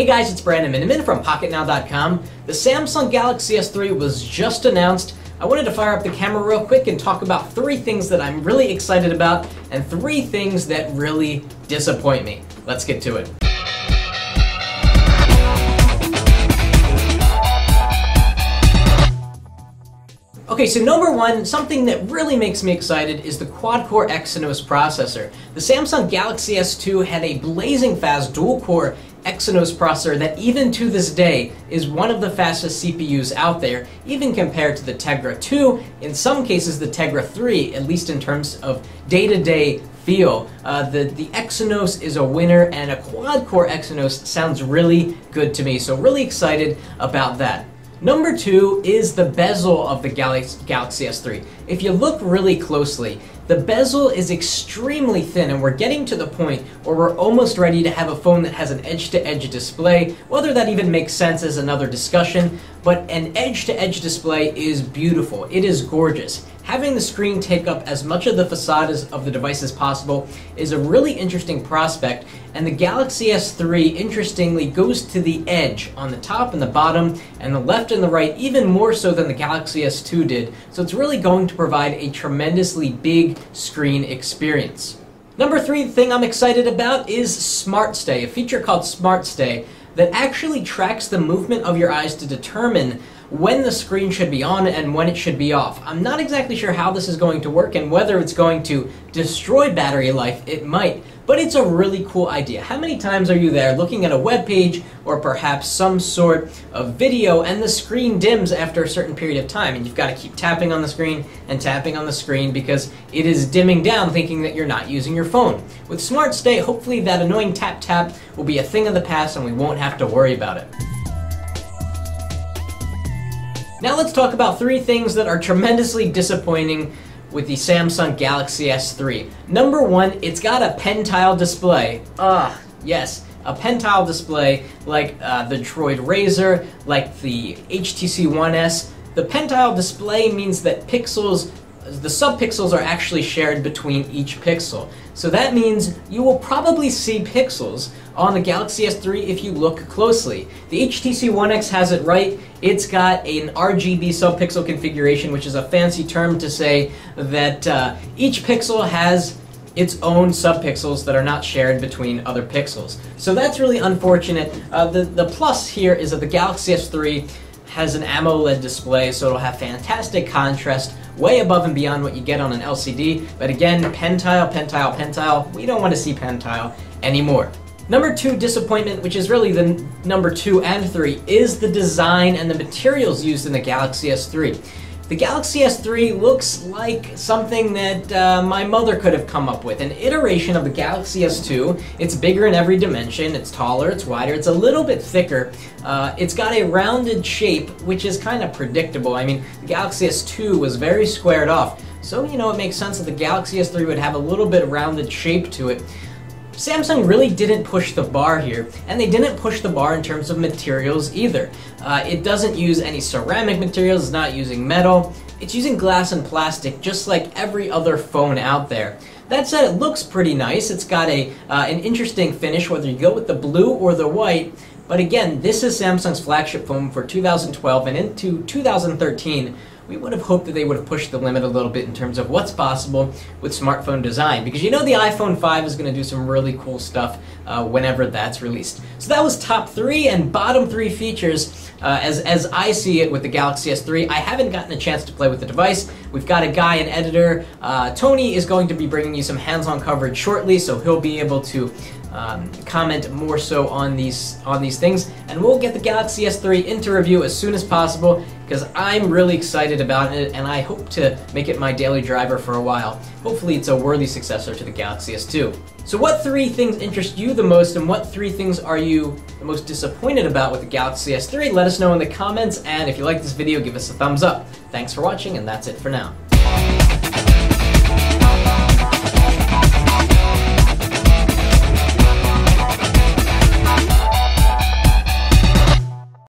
Hey guys, it's Brandon Miniman from Pocketnow.com. The Samsung Galaxy S3 was just announced. I wanted to fire up the camera real quick and talk about 3 things that I'm really excited about and 3 things that really disappoint me. Let's get to it. Okay, so number 1, something that really makes me excited is the quad-core Exynos processor. The Samsung Galaxy S2 had a blazing fast dual-core Exynos processor that even to this day is one of the fastest CPUs out there, even compared to the Tegra 2, in some cases the Tegra 3, at least in terms of day-to-day feel. The Exynos is a winner, and a quad-core Exynos sounds really good to me, so really excited about that. Number 2 is the bezel of the Galaxy S3. If you look really closely, the bezel is extremely thin, and we're getting to the point where we're almost ready to have a phone that has an edge-to-edge display. Whether that even makes sense is another discussion, but an edge-to-edge display is beautiful. It is gorgeous. Having the screen take up as much of the facade of the device as possible is a really interesting prospect, and the Galaxy S3, interestingly, goes to the edge on the top and the bottom, and the left and the right, even more so than the Galaxy S2 did, so it's really going to provide a tremendously big screen experience. Number 3 thing I'm excited about is Smart Stay, a feature called Smart Stay that actually tracks the movement of your eyes to determine when the screen should be on and when it should be off. I'm not exactly sure how this is going to work and whether it's going to destroy battery life. It might, but it's a really cool idea. How many times are you there looking at a web page or perhaps some sort of video and the screen dims after a certain period of time, and you've got to keep tapping on the screen and tapping on the screen because it is dimming down, thinking that you're not using your phone. With Smart Stay, hopefully that annoying tap will be a thing of the past and we won't have to worry about it. Now let's talk about 3 things that are tremendously disappointing with the Samsung Galaxy S3. Number 1, it's got a pen-tile display. Yes, a pen-tile display like the Droid Razr, like the HTC One S. The pen-tile display means that the subpixels are actually shared between each pixel. So that means you will probably see pixels on the Galaxy S3 if you look closely. The HTC One X has it right. It's got an RGB subpixel configuration, which is a fancy term to say that each pixel has its own subpixels that are not shared between other pixels. So that's really unfortunate. The plus here is that the Galaxy S3 has an AMOLED display, so it'll have fantastic contrast, way above and beyond what you get on an LCD. But again, pen-tile, we don't want to see pen-tile anymore. Number 2 disappointment, which is really the number 2 and 3, is the design and the materials used in the Galaxy S3. The Galaxy S3 looks like something that my mother could have come up with. An iteration of the Galaxy S2. It's bigger in every dimension, it's taller, it's wider, it's a little bit thicker. It's got a rounded shape, which is kind of predictable. I mean, the Galaxy S2 was very squared off, so you know it makes sense that the Galaxy S3 would have a little bit rounded shape to it. Samsung really didn't push the bar here, and they didn't push the bar in terms of materials either. It doesn't use any ceramic materials, it's not using metal, it's using glass and plastic just like every other phone out there. That said, it looks pretty nice. It's got an interesting finish, whether you go with the blue or the white, but again, this is Samsung's flagship phone for 2012, and into 2013, we would have hoped that they would have pushed the limit a little bit in terms of what's possible with smartphone design, because you know the iPhone 5 is going to do some really cool stuff whenever that's released. So that was top 3 and bottom 3 features as I see it with the Galaxy S3. I haven't gotten a chance to play with the device. We've got a guy, an editor. Tony is going to be bringing you some hands-on coverage shortly, so he'll be able to comment more so on these things, and we'll get the Galaxy S3 into review as soon as possible because I'm really excited about it and I hope to make it my daily driver for a while. Hopefully it's a worthy successor to the Galaxy S2. So what 3 things interest you the most, and what 3 things are you the most disappointed about with the Galaxy S3? Let us know in the comments, and if you like this video, give us a thumbs up. Thanks for watching, and that's it for now.